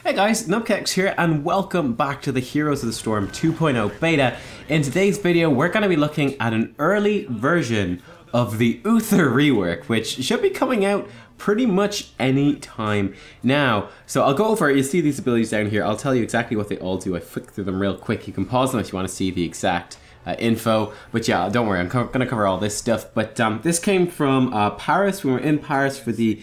Hey guys, Nubkeks here and welcome back to the Heroes of the Storm 2.0 beta. In today's video we're going to be looking at an early version of the UTHER rework, which should be coming out pretty much any time now. So I'll go over, you see these abilities down here, I'll tell you exactly what they all do. I flick through them real quick, you can pause them if you want to see the exact info, but yeah, don't worry, I'm gonna cover all this stuff. But this came from Paris. We were in Paris for the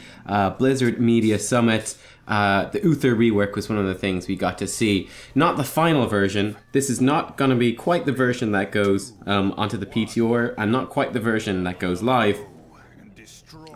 Blizzard Media Summit. The UTHER rework was one of the things we got to see. Not the final version. This is not gonna be quite the version that goes onto the PTR, and not quite the version that goes live.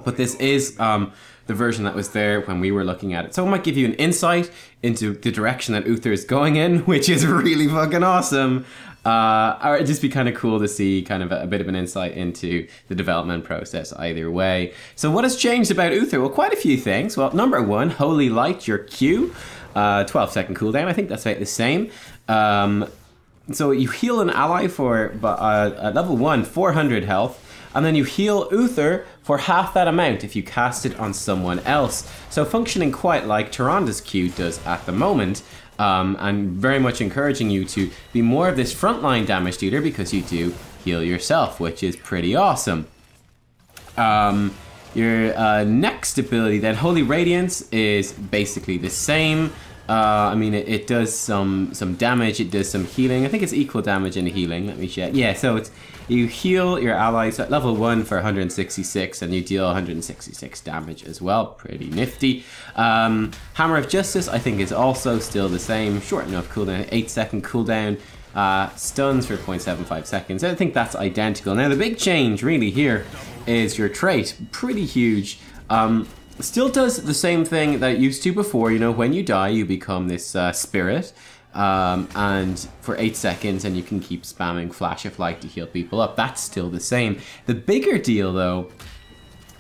But this is the version that was there when we were looking at it. So it might give you an insight into the direction that UTHER is going in, which is really fucking awesome. Or it'd just be kind of cool to see kind of a bit of an insight into the development process either way. So what has changed about UTHER? Well, quite a few things. Well, number one, Holy Light, your Q, 12-second cooldown. I think that's about the same. So you heal an ally for at level 1, 400 health. And then you heal UTHER for half that amount if you cast it on someone else. So functioning quite like Tyranda's Q does at the moment. And very much encouraging you to be more of this frontline damage dealer because you do heal yourself, which is pretty awesome. Your next ability then, Holy Radiance, is basically the same. I mean, it does some damage, it does some healing. I think it's equal damage and healing, let me check. Yeah, so it's you heal your allies at level 1 for 166 and you deal 166 damage as well. Pretty nifty. Hammer of Justice I think is also still the same. Short enough cooldown, 8-second cooldown. Stuns for 0.75 seconds. I think that's identical. Now the big change really here is your trait. Pretty huge. Still does the same thing that it used to before. You know, when you die you become this spirit. And for 8 seconds, and you can keep spamming Flash of Light to heal people up. That's still the same. The bigger deal though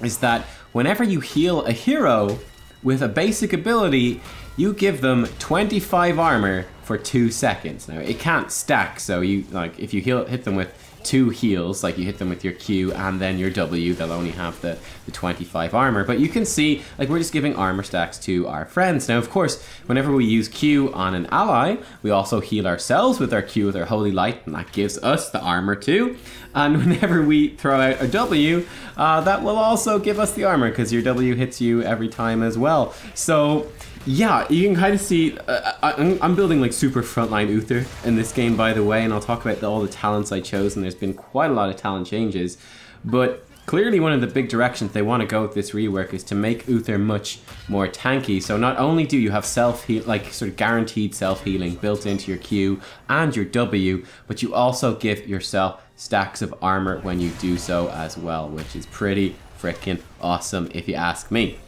is that whenever you heal a hero with a basic ability, you give them 25 armor for 2 seconds. Now it can't stack, so you like if you hit them with 2 heals, like you hit them with your Q and then your W, they'll only have the 25 armor. But you can see, like, we're just giving armor stacks to our friends. Now, of course, whenever we use Q on an ally, we also heal ourselves with our Q with our Holy Light, and that gives us the armor too. And whenever we throw out a W, that will also give us the armor, because your W hits you every time as well. So yeah, you can kind of see, I'm building like super frontline UTHER in this game, by the way, and I'll talk about all the talents I chose, and there's been quite a lot of talent changes. But clearly one of the big directions they want to go with this rework is to make UTHER much more tanky. So not only do you have self-heal, like sort of guaranteed self-healing built into your Q and your W, but you also give yourself stacks of armor when you do so as well, which is pretty freaking awesome if you ask me.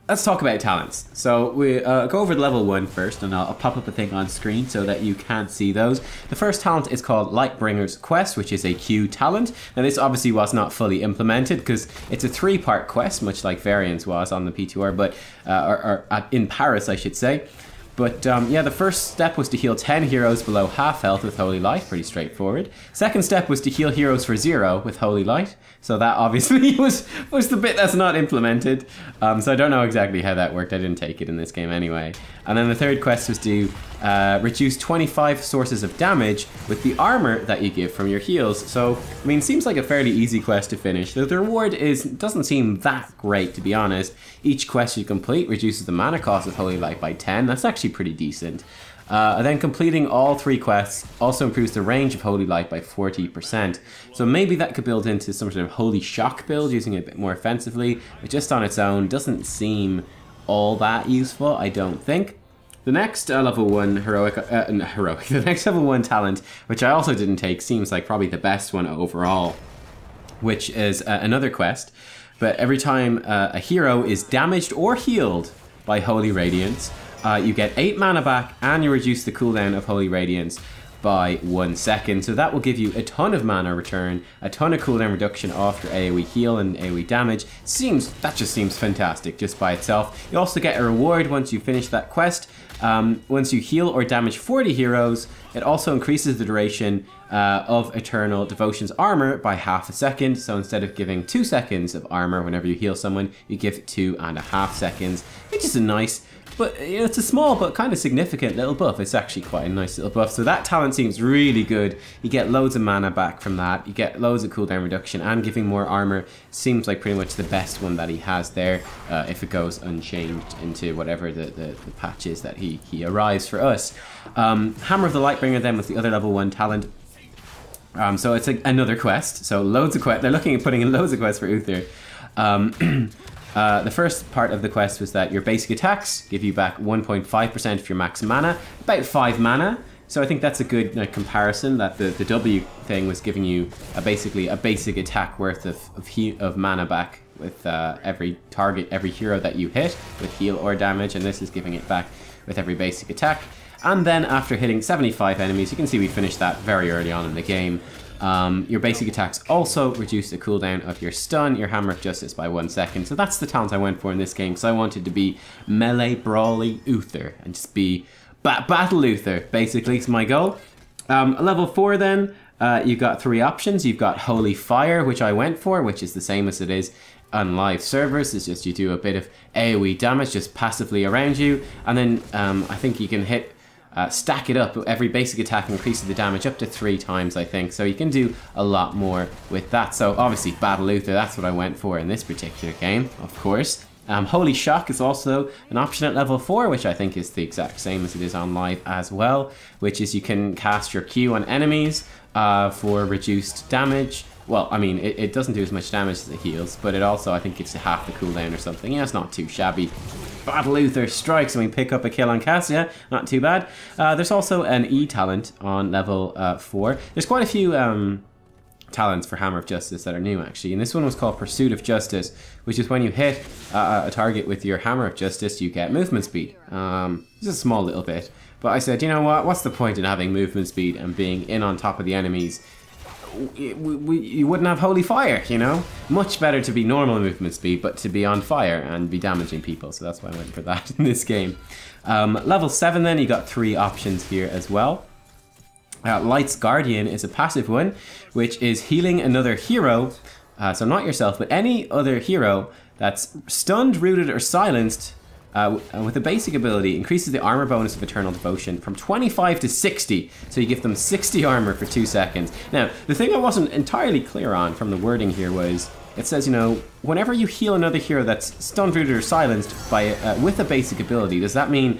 Let's talk about talents. So we go over the level 1 first, and I'll pop up a thing on screen so that you can't see those. The first talent is called Lightbringer's Quest, which is a Q talent. Now this obviously was not fully implemented because it's a 3-part quest, much like Variance was on the PTR, but in Paris I should say. But yeah, the first step was to heal 10 heroes below half health with Holy Light, pretty straightforward. Second step was to heal heroes for 0 with Holy Light. So that obviously was the bit that's not implemented. So I don't know exactly how that worked. I didn't take it in this game anyway. And then the third quest was to reduce 25 sources of damage with the armor that you give from your heals. So, I mean, seems like a fairly easy quest to finish. The reward doesn't seem that great, to be honest. Each quest you complete reduces the mana cost of Holy Light by 10. That's actually pretty decent. And then completing all 3 quests also improves the range of Holy Light by 40%. So maybe that could build into some sort of Holy Shock build, using it a bit more offensively. But just on its own doesn't seem all that useful, I don't think. The next level 1 the next level 1 talent, which I also didn't take, seems like probably the best one overall, which is another quest. But every time a hero is damaged or healed by Holy Radiance, you get 8 mana back, and you reduce the cooldown of Holy Radiance by 1 second. So that will give you a ton of mana return, a ton of cooldown reduction after AoE heal and AoE damage. That just seems fantastic just by itself. You also get a reward once you finish that quest. Once you heal or damage 40 heroes, it also increases the duration of Eternal Devotion's armor by half a second. So instead of giving 2 seconds of armor whenever you heal someone, you give 2.5 seconds, which is a nice But you know, it's a small but kind of significant little buff. It's actually quite a nice little buff. So that talent seems really good. You get loads of mana back from that. You get loads of cooldown reduction and giving more armor. Seems like pretty much the best one that he has there, if it goes unchanged into whatever the patch is that he arrives for us. Hammer of the Lightbringer then was the other level 1 talent. So it's another quest. So loads of quests. They're looking at putting in loads of quests for Uther. The first part of the quest was that your basic attacks give you back 1.5% of your max mana, about 5 mana. So I think that's a good comparison, that the W thing was giving you basically a basic attack worth of mana back with every target, every hero that you hit with heal or damage, and this is giving it back with every basic attack. And then after hitting 75 enemies, you can see we finished that very early on in the game. Your basic attacks also reduce the cooldown of your stun, your Hammer of Justice by 1 second. So that's the talent I went for in this game, because I wanted to be melee brawly Uther and just be battle Uther, basically, is my goal. Level 4 then, you've got 3 options. You've got Holy Fire, which I went for, which is the same as it is on live servers. It's just you do a bit of AoE damage just passively around you, and then I think you can hit stack it up. Every basic attack increases the damage up to 3 times, I think. So you can do a lot more with that. So obviously Battle Uther, that's what I went for in this particular game, of course. Holy Shock is also an option at level 4, which I think is the exact same as it is on live as well, which is you can cast your Q on enemies for reduced damage. Well, I mean, it doesn't do as much damage as it heals, but it also, I think, gives you half the cooldown or something. Yeah, it's not too shabby. Battle Uther strikes and we pick up a kill on Cassia. Not too bad. There's also an E talent on level 4. There's quite a few talents for Hammer of Justice that are new, actually. And this one was called Pursuit of Justice, which is when you hit a target with your Hammer of Justice, you get movement speed. Just a small little bit. But I said, you know what? What's the point in having movement speed and being in on top of the enemies? You wouldn't have Holy Fire, you know? Much better to be normal movement speed, but to be on fire and be damaging people. So that's why I went for that in this game. Level 7 then, you got 3 options here as well. Light's Guardian is a passive one, which is healing another hero, so not yourself, but any other hero that's stunned, rooted, or silenced with a basic ability, increases the armor bonus of Eternal Devotion from 25 to 60. So you give them 60 armor for 2 seconds. Now, the thing I wasn't entirely clear on from the wording here was, it says, you know, whenever you heal another hero that's stunned, rooted, or silenced by with a basic ability, does that mean,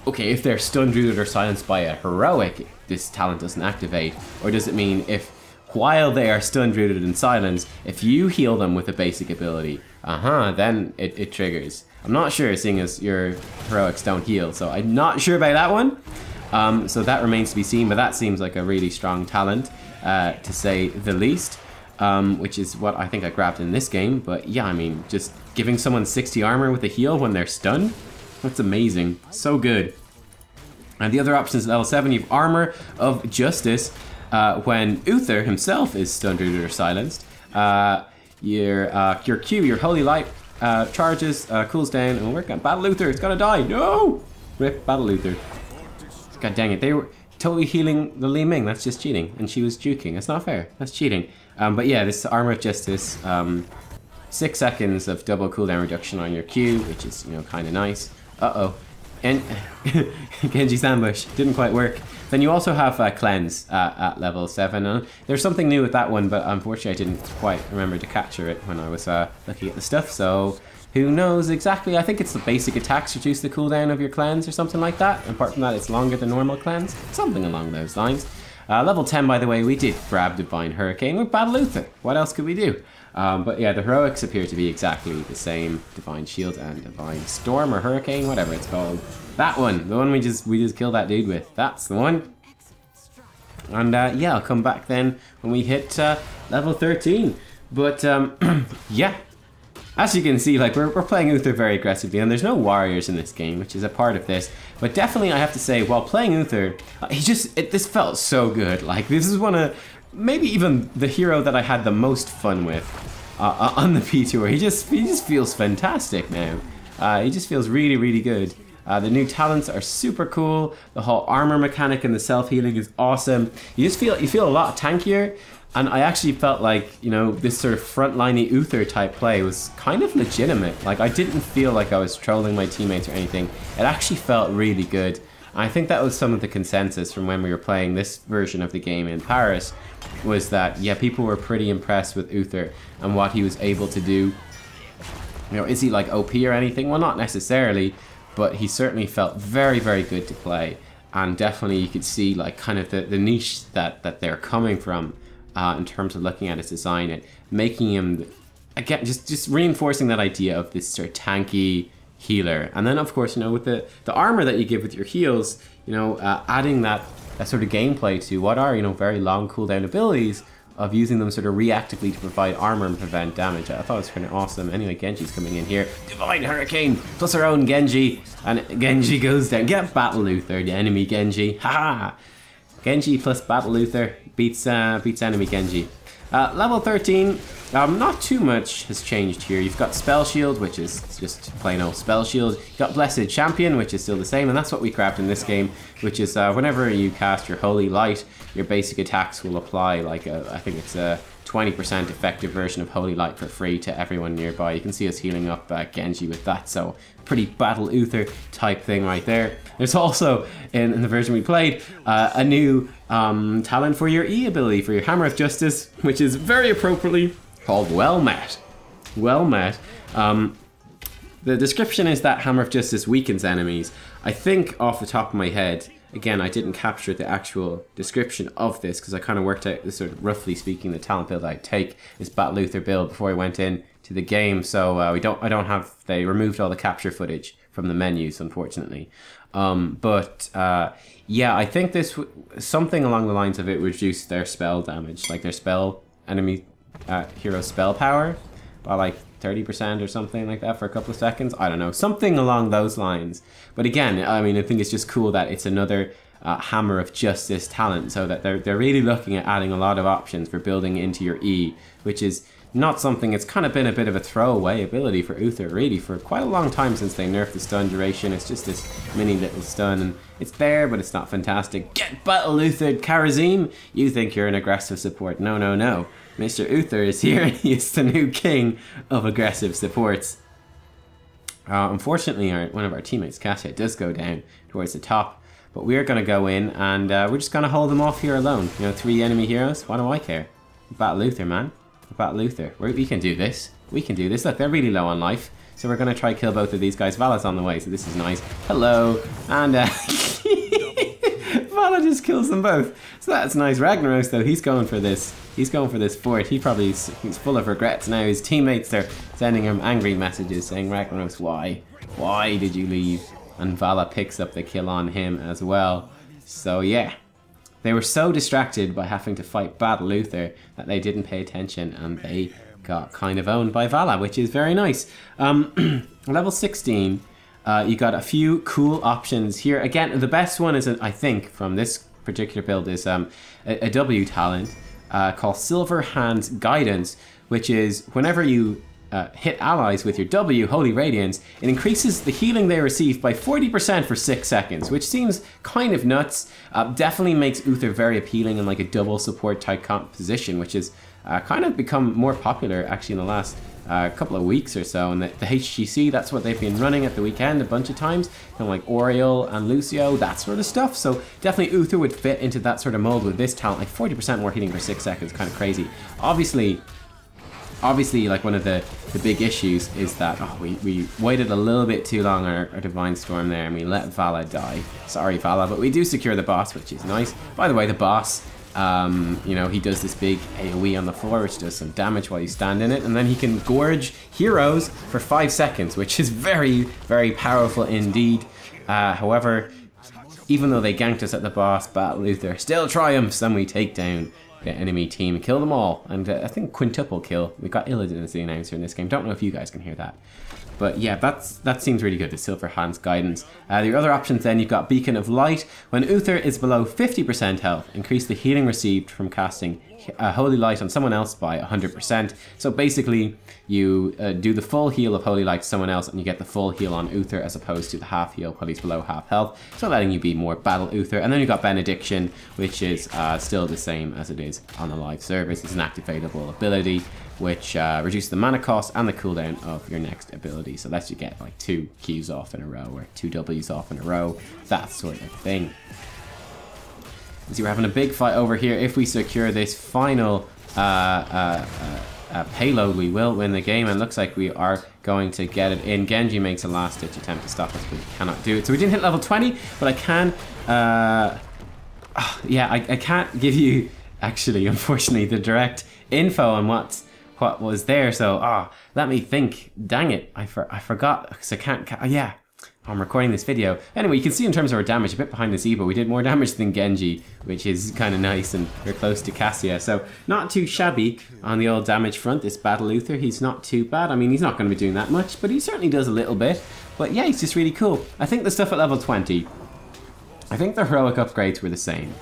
okay, if they're stunned, rooted, or silenced by a heroic, this talent doesn't activate? Or does it mean if, while they are stunned, rooted, and silenced, if you heal them with a basic ability, then it triggers? I'm not sure, seeing as your heroics don't heal, so I'm not sure about that one. So that remains to be seen, but that seems like a really strong talent, to say the least, which is what I think I grabbed in this game. But yeah, I mean, just giving someone 60 armor with a heal when they're stunned, that's amazing. So good. And the other options at level 7, you have Armor of Justice. When Uther himself is stunned, rooted, or silenced, your Q, your Holy Light, charges, cools down, and we'll work on Battle Uther. It's gonna die. No! Rip Battle Uther. God dang it. They were totally healing the Li Ming. That's just cheating. And she was juking. That's not fair. That's cheating. But yeah, this Armor of Justice, 6 seconds of double cooldown reduction on your Q, which is, you know, kind of nice. Uh-oh. And Genji's ambush didn't quite work. Then you also have Cleanse at level 7. There's something new with that one, but unfortunately I didn't quite remember to capture it when I was looking at the stuff, so who knows exactly. I think it's the basic attacks reduce the cooldown of your Cleanse or something like that. Apart from that, it's longer than normal Cleanse. Something along those lines. Level 10, by the way, we did grab Divine Hurricane with Battle Uther. What else could we do? But yeah, the heroics appear to be exactly the same. Divine Shield and Divine Storm or Hurricane, whatever it's called. That one, the one we just killed that dude with. That's the one. And yeah, I'll come back then when we hit level 13. But yeah, as you can see, like we're playing Uther very aggressively, and there's no warriors in this game, which is a part of this. But definitely, I have to say, while playing Uther, this felt so good. Like this is one of maybe even the hero that I had the most fun with on the P Tour. He just feels fantastic now. He just feels really, really good. The new talents are super cool. The whole armor mechanic and the self-healing is awesome. You feel a lot tankier. And I actually felt like, you know, this sort of frontliney Uther type play was kind of legitimate. Like, I didn't feel like I was trolling my teammates or anything. It actually felt really good. And I think that was some of the consensus from when we were playing this version of the game in Paris, was that, yeah, people were pretty impressed with Uther and what he was able to do. You know, is he like OP or anything? Well, not necessarily, but he certainly felt very, very good to play. And definitely you could see like kind of the niche that they're coming from. In terms of looking at his design, it making him again just reinforcing that idea of this sort of tanky healer, and then of course, you know, with the armor that you give with your heals, you know, adding that sort of gameplay to what are, you know, very long cooldown abilities, of using them sort of reactively to provide armor and prevent damage. I thought it was kind of awesome. Anyway, Genji's coming in here. Divine Hurricane plus our own Genji, and Genji goes down. Get Battle Uther, the enemy Genji. Haha! Genji plus Battle Uther beats enemy Genji. Level 13, not too much has changed here. You've got Spell Shield, which is just plain old Spell Shield. You've got Blessed Champion, which is still the same, and that's what we craft in this game, which is whenever you cast your Holy Light, your basic attacks will apply like I think it's a 20% effective version of Holy Light for free to everyone nearby. You can see us healing up Genji with that, so pretty Battle Uther type thing right there. There's also, in the version we played, a new talent for your E ability, for your Hammer of Justice, which is very appropriately called Well Met. Well Met. The description is that Hammer of Justice weakens enemies. I think off the top of my head, again, I didn't capture the actual description of this because I kind of worked out the sort of, roughly speaking, the talent build I'd take, this Battle Uther build, before I went in to the game. So they removed all the capture footage from the menus, unfortunately. Yeah, I think this something along the lines of it reduced their spell damage, like their enemy hero spell power by like 30% or something like that for a couple of seconds. I don't know, something along those lines. But again, I mean, I think it's just cool that it's another Hammer of Justice talent, so that they're really looking at adding a lot of options for building into your E, which is not something, it's kind of been a bit of a throwaway ability for Uther really for quite a long time since they nerfed the stun duration. It's just this mini little stun, and it's there, but it's not fantastic. Get Battle Uther, Karazim! You think you're an aggressive support. No, no, no. Mr. Uther is here, and he is the new king of aggressive supports. Unfortunately, one of our teammates, Kasia, does go down towards the top, but we're going to go in, and we're just going to hold them off here alone. You know, 3 enemy heroes, why do I care? Battle Uther, man. Battle Uther. We can do this. We can do this. Look, they're really low on life, so we're going to try kill both of these guys. Vala's on the way, so this is nice. Hello. And Vala just kills them both. So that's nice. Ragnaros, though, he's going for this. He's going for this fort. He's full of regrets now. His teammates are sending him angry messages saying, Ragnaros, why? Why did you leave? And Vala picks up the kill on him as well. So yeah. They were so distracted by having to fight Battle Uther that they didn't pay attention, and they got kind of owned by Vala, which is very nice. Level 16, you got a few cool options here. Again, the best one is, I think, from this particular build is a W talent called Silver Hand's Guidance, which is whenever you hit allies with your W, Holy Radiance, it increases the healing they receive by 40% for 6 seconds, which seems kind of nuts. Definitely makes Uther very appealing in like a double support type composition, which has kind of become more popular actually in the last couple of weeks or so. And the HGC, that's what they've been running at the weekend a bunch of times, kind of like Oriole and Lucio, that sort of stuff. So definitely Uther would fit into that sort of mold with this talent, like 40% more healing for 6 seconds, kind of crazy. Obviously, like one of the big issues is that we waited a little bit too long on our Divine Storm there, and we let Vala die. Sorry, Vala, but we do secure the boss, which is nice. By the way, the boss, you know, he does this big AoE on the floor, which does some damage while you stand in it, and then he can gorge heroes for 5 seconds, which is very, very powerful indeed. However, even though they ganked us at the boss, Battle Uther still triumphs, and we take down the enemy team, kill them all, and I think quintuple kill. We got Illidan as the announcer in this game. Don't know if you guys can hear that. But yeah, that seems really good, the Silver Hand's Guidance. The other options then, you've got Beacon of Light. When Uther is below 50% health, increase the healing received from casting Holy Light on someone else by 100%. So basically, you do the full heal of Holy Light to someone else, and you get the full heal on Uther as opposed to the half heal while he's below half health. So letting you be more battle Uther. And then you've got Benediction, which is still the same as it is on the live servers. It's an activatable ability, which reduces the mana cost and the cooldown of your next ability. So lets you get like 2 Qs off in a row or 2 Ws off in a row, that sort of thing. So we're having a big fight over here. If we secure this final payload, we will win the game, and looks like we are going to get it in. Genji makes a last-ditch attempt to stop us, but he cannot do it. So we didn't hit level 20, but I can... yeah, I can't give you, actually, unfortunately, the direct info on what was there. So, let me think. Dang it, I forgot, because I can't... yeah. I'm recording this video. Anyway, you can see in terms of our damage, a bit behind the Zebo, we did more damage than Genji, which is kind of nice, and we're close to Cassia. So not too shabby on the old damage front. This Battle Uther, he's not too bad. I mean, he's not going to be doing that much, but he certainly does a little bit. But yeah, he's just really cool. I think the stuff at level 20, I think the heroic upgrades were the same.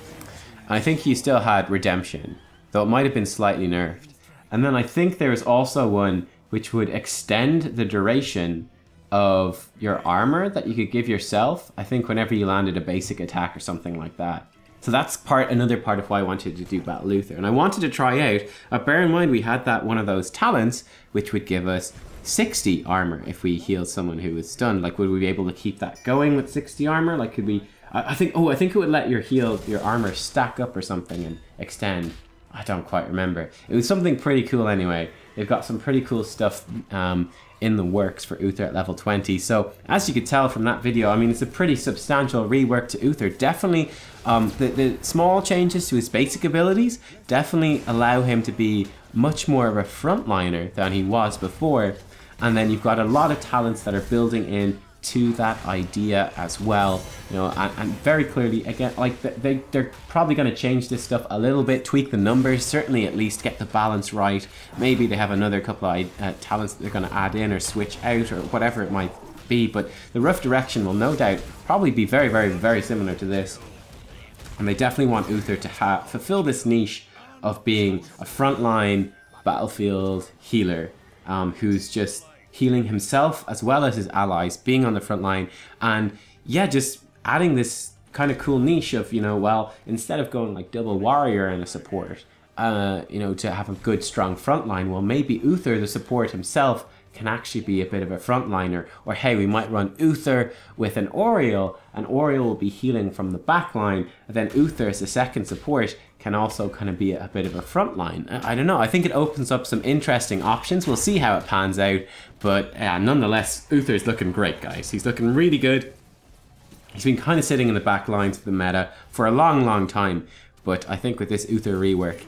I think he still had Redemption, though it might have been slightly nerfed. And then I think there is also one which would extend the duration of your armor that you could give yourself, I think, whenever you landed a basic attack or something like that. So that's another part of why I wanted to do Battle Uther. And I wanted to try out, bear in mind we had that one of those talents which would give us 60 armor if we healed someone who was stunned. Like, would we be able to keep that going with 60 armor? Like, could we... I think it would let your armor stack up or something and extend. I don't quite remember. It was something pretty cool anyway. They've got some pretty cool stuff in the works for Uther at level 20. So as you could tell from that video, I mean, it's a pretty substantial rework to Uther. Definitely the small changes to his basic abilities definitely allow him to be much more of a frontliner than he was before. And then you've got a lot of talents that are building in to that idea as well, you know, and very clearly, again, like they're probably going to change this stuff a little bit, tweak the numbers, certainly at least get the balance right. Maybe they have another couple of talents that they're going to add in or switch out or whatever it might be, but the rough direction will no doubt probably be very, very, very similar to this. And they definitely want Uther to fulfill this niche of being a frontline battlefield healer who's just healing himself as well as his allies, being on the front line, and yeah, just adding this kind of cool niche of, you know, well, instead of going like double warrior and a support, you know, to have a good strong front line, well, maybe Uther, the support himself, can actually be a bit of a frontliner. Or hey, we might run Uther with an Oriole, and Oriole will be healing from the back line, and then Uther as the second support can also kind of be a bit of a frontline. I don't know, I think it opens up some interesting options. We'll see how it pans out, but nonetheless, Uther's looking great, guys. He's looking really good. He's been kind of sitting in the back lines of the meta for a long, long time, but I think with this Uther rework,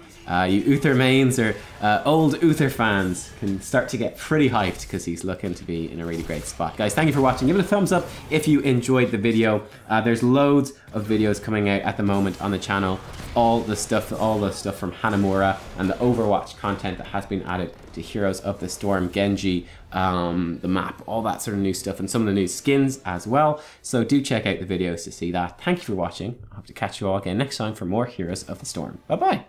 you Uther mains or old Uther fans can start to get pretty hyped because he's looking to be in a really great spot. Guys, thank you for watching. Give it a thumbs up if you enjoyed the video. There's loads of videos coming out at the moment on the channel. All the stuff from Hanamura and the Overwatch content that has been added to Heroes of the Storm, Genji, the map, all that sort of new stuff, and some of the new skins as well. So do check out the videos to see that. Thank you for watching. I hope to catch you all again next time for more Heroes of the Storm. Bye-bye.